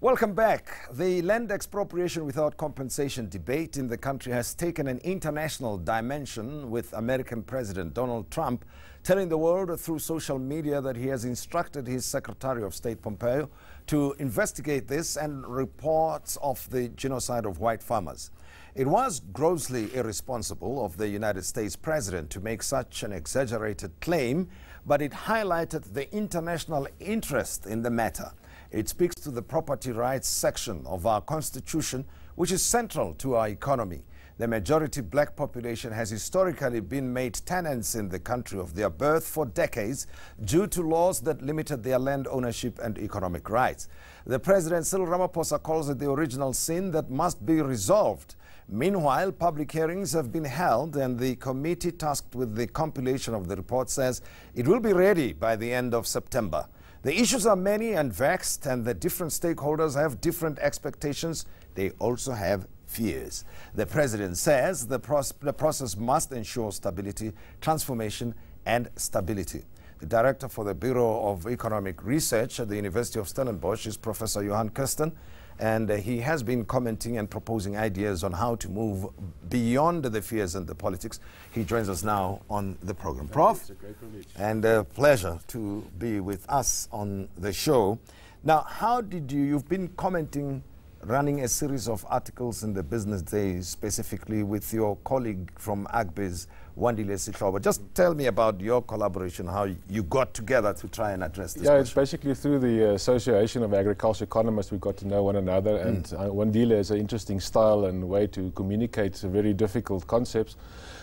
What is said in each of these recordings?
Welcome back. The land expropriation without compensation debate in the country has taken an international dimension, with American President Donald Trump telling the world through social media that he has instructed his Secretary of State Pompeo to investigate this and reports of the genocide of white farmers. It was grossly irresponsible of the United States President to make such an exaggerated claim, but it highlighted the international interest in the matter. It speaks to the property rights section of our Constitution, which is central to our economy. The majority black population has historically been made tenants in the country of their birth for decades due to laws that limited their land ownership and economic rights. The President, Cyril Ramaphosa, calls it the original sin that must be resolved. Meanwhile, public hearings have been held, and the committee tasked with the compilation of the report says it will be ready by the end of September. The issues are many and vexed, and the different stakeholders have different expectations. They also have fears. The President says the process must ensure stability, transformation, and stability. The Director for the Bureau of Economic Research at the University of Stellenbosch is Professor Johan Kirsten, and he has been commenting and proposing ideas on how to move beyond the fears and the politics. He joins us now on the program. Prof, it's a great privilege and a pleasure to be with us on the show. Now, how did you've been commenting, running a series of articles in the Business Days, specifically with your colleague from Agbiz, Wandile Sihlobo. Just tell me about your collaboration, how you got together to try and address this question. It's basically through the Association of Agriculture Economists we got to know one another, and Wandile has an interesting style and way to communicate very difficult concepts.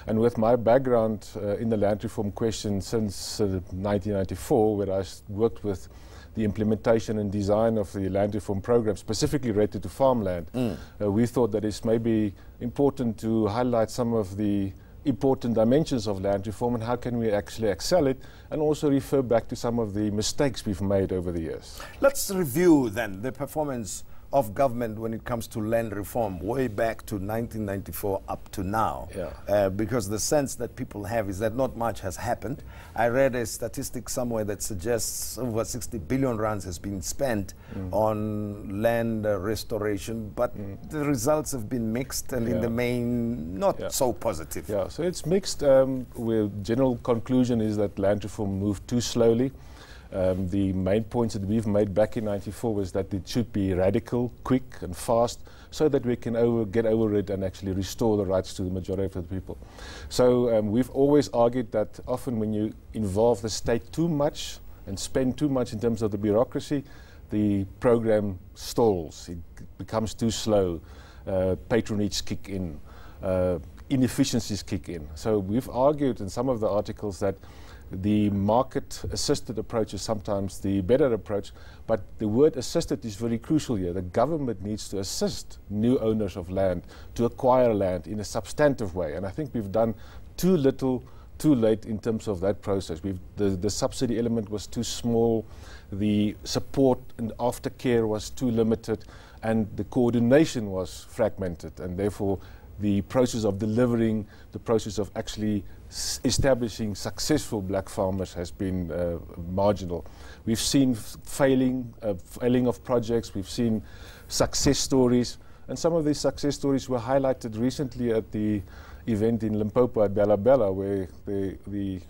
And with my background in the land reform question since 1994, where I worked with the implementation and design of the land reform program, specifically related to farmland, we thought that it's maybe important to highlight some of the important dimensions of land reform and how can we actually excel it, and also refer back to some of the mistakes we've made over the years. Let's review then the performance of government when it comes to land reform way back to 1994 up to now, because the sense that people have is that not much has happened. I read a statistic somewhere that suggests over 60 billion rands has been spent on land restoration, but the results have been mixed and in the main not so positive. So it's mixed. Well, general conclusion is that land reform moved too slowly. The main points that we've made back in '94 was that it should be radical, quick and fast, so that we can get over it and actually restore the rights to the majority of the people. So we've always argued that often when you involve the state too much and spend too much in terms of the bureaucracy, the program stalls, it becomes too slow, patronage kick in, inefficiencies kick in. So we've argued in some of the articles that the market-assisted approach is sometimes the better approach, but the word assisted is very crucial here. The government needs to assist new owners of land to acquire land in a substantive way, and I think we've done too little, too late in terms of that process. The subsidy element was too small, the support and aftercare was too limited, and the coordination was fragmented, and therefore the process of delivering, the process of actually establishing successful black farmers has been marginal. We've seen failing of projects, we've seen success stories, and some of these success stories were highlighted recently at the event in Limpopo at Bella Bella, where the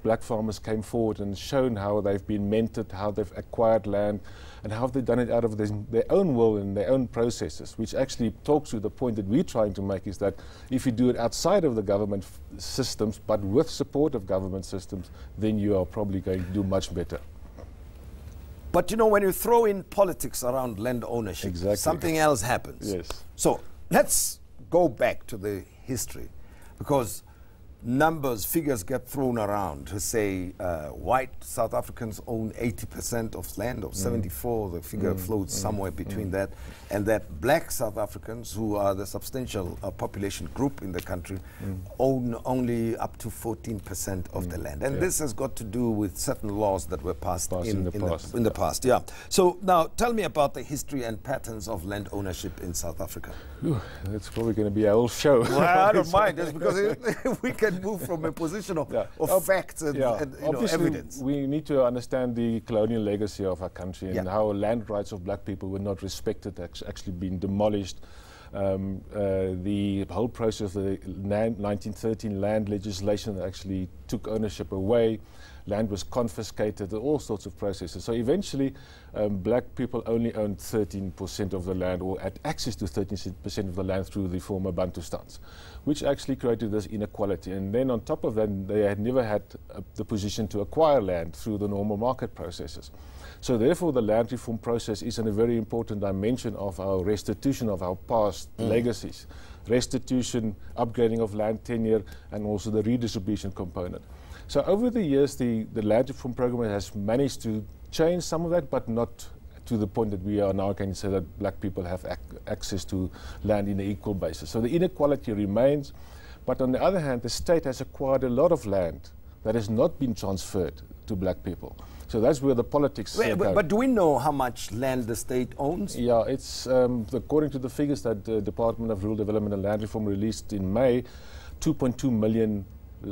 black farmers came forward and shown how they've been mentored, how they've acquired land, and how they've done it out of their own will and their own processes, which actually talks to the point that we're trying to make, is that if you do it outside of the government systems, but with support of government systems, then you are probably going to do much better. But you know, when you throw in politics around land ownership, something else happens. Yes. So let's go back to the history, because figures get thrown around to say white South Africans own 80% of land, or 74, the figure floats somewhere between that, and that black South Africans, who are the substantial population group in the country, own only up to 14% of the land. And this has got to do with certain laws that were passed in the past. So now tell me about the history and patterns of land ownership in South Africa. That's probably going to be our whole show. Well, I don't mind, just because we can can move from a position of facts and, evidence. We need to understand the colonial legacy of our country and how land rights of black people were not respected, actually been demolished. The whole process of the 1913 land legislation that actually took ownership away, land was confiscated, all sorts of processes. So eventually, black people only owned 13% of the land, or had access to 13% of the land through the former Bantustans, which actually created this inequality. And then on top of that, they had never had the position to acquire land through the normal market processes. So therefore, the land reform process is a very important dimension of our restitution of our past legacies. Restitution, upgrading of land tenure, and also the redistribution component. So over the years, the land reform program has managed to change some of that, but not to the point that we are now can say that black people have access to land in an equal basis. So the inequality remains, but on the other hand, the state has acquired a lot of land that has not been transferred to black people. So that's where the politics. But do we know how much land the state owns? Yeah, it's according to the figures that the Department of Rural Development and Land Reform released in May, 2.2 million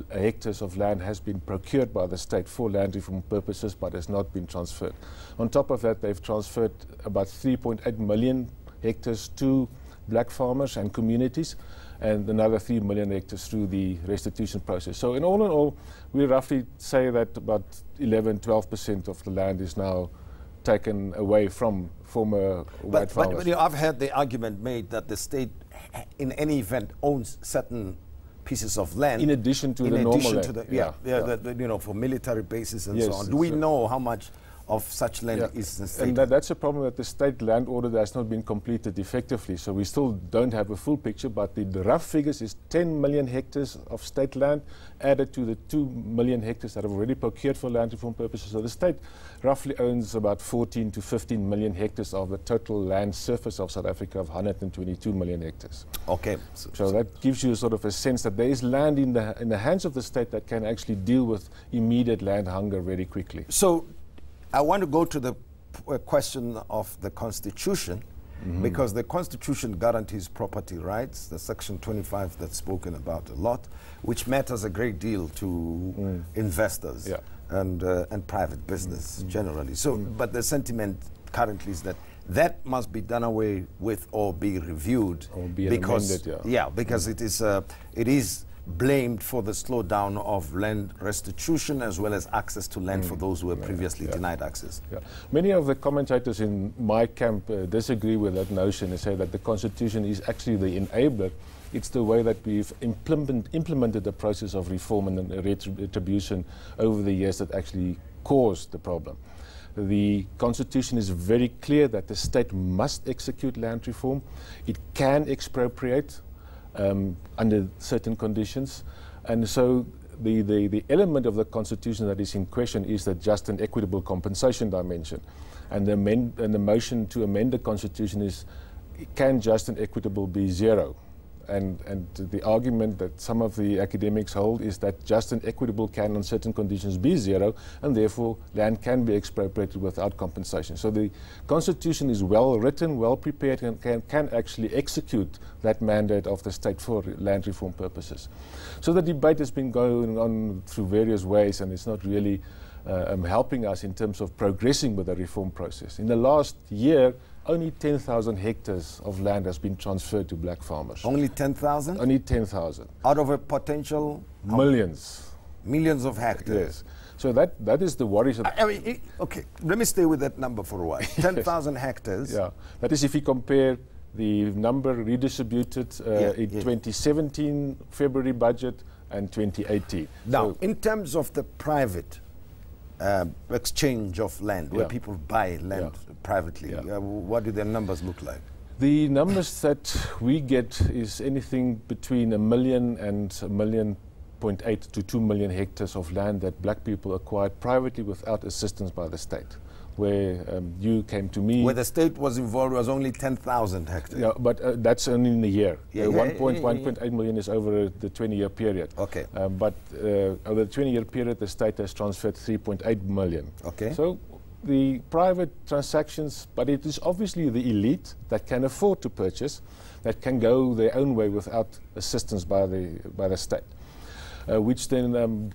hectares of land has been procured by the state for land reform purposes, but has not been transferred. On top of that, they've transferred about 3.8 million hectares to black farmers and communities, and another 3 million hectares through the restitution process. So in all, we roughly say that about 11–12% of the land is now taken away from former white farmers. But I've heard the argument made that the state, in any event, owns certain pieces of land in addition to the normal land. For military bases and so on. Do we know how much of such land is the state? And that's a problem, that the state land order has not been completed effectively. So we still don't have a full picture, but the rough figures is 10 million hectares of state land added to the 2 million hectares that have already procured for land reform purposes. So the state roughly owns about 14 to 15 million hectares of the total land surface of South Africa of 122 million hectares. Okay. So that gives you sort of a sense that there is land in the hands of the state that can actually deal with immediate land hunger very quickly. So I want to go to the question of the Constitution, because the Constitution guarantees property rights, the Section 25 that's spoken about a lot, which matters a great deal to investors and private business generally. So, but the sentiment currently is that that must be done away with or be reviewed, or be because amended, because it is blamed for the slowdown of land restitution as well as access to land for those who were previously denied access. Many of the commentators in my camp disagree with that notion and say that the Constitution is actually the enabler. It's the way that we've implemented the process of reform and retribution over the years that actually caused the problem. The Constitution is very clear that the state must execute land reform. It can expropriate under certain conditions, and so the element of the Constitution that is in question is the just and equitable compensation dimension, and the motion to amend the Constitution is, can just and equitable be zero? And the argument that some of the academics hold is that just and equitable can on certain conditions be zero, and therefore land can be expropriated without compensation. So the Constitution is well written, well prepared, and can actually execute that mandate of the state for land reform purposes. So the debate has been going on through various ways, and it's not really helping us in terms of progressing with the reform process. In the last year, only 10,000 hectares of land has been transferred to black farmers. Only 10,000? Only 10,000. Out of a potential? Millions. Millions of hectares. Yes. So that is the worry. I mean, okay, let me stay with that number for a while. 10,000 hectares. Yeah, that is if you compare the number redistributed in 2017 February budget and 2018. Now, so in terms of the private exchange of land, where people buy land privately, what do their numbers look like? The numbers that we get is anything between 1 million and 1.8 million to 2 million hectares of land that black people acquired privately without assistance by the state. Where you came to me. Where the state was involved was only 10,000 hectares. Yeah, but that's only in a year. 1.8 million is over the 20-year period. Okay. But over the 20-year period, the state has transferred 3.8 million. Okay. So the private transactions, but it is obviously the elite that can afford to purchase, that can go their own way without assistance by the state. which then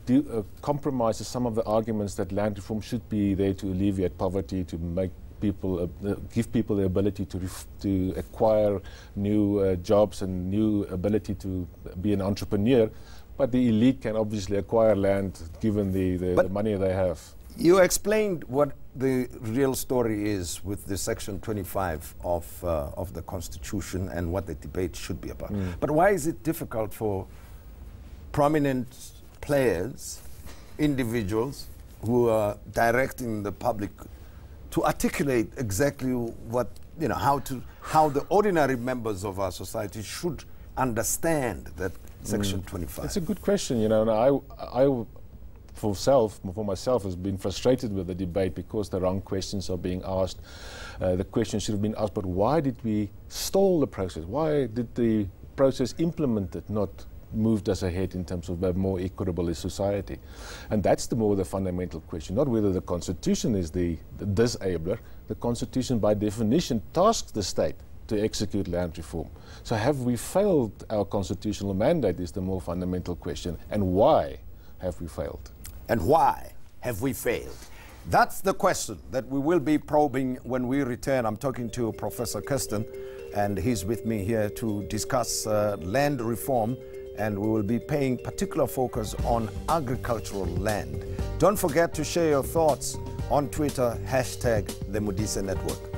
compromises some of the arguments that land reform should be there to alleviate poverty, to make people, give people the ability to acquire new jobs and new ability to be an entrepreneur. But the elite can obviously acquire land given the money they have. You explained what the real story is with the Section 25 of the Constitution and what the debate should be about. But why is it difficult for prominent players, individuals who are directing the public to articulate exactly what, you know, how the ordinary members of our society should understand that Section 25? It's a good question, you know, and I for myself has been frustrated with the debate because the wrong questions are being asked. The questions should have been asked, but why did we stall the process? Why did the process implemented not moved us ahead in terms of a more equitable society? And that's the fundamental question, not whether the Constitution is the disabler. The Constitution by definition tasks the state to execute land reform. So have we failed our constitutional mandate is the more fundamental question, and why have we failed? And why have we failed? That's the question that we will be probing when we return. I'm talking to Professor Kirsten, and he's with me here to discuss land reform, and we will be paying particular focus on agricultural land. Don't forget to share your thoughts on Twitter, #TheMudisa Network.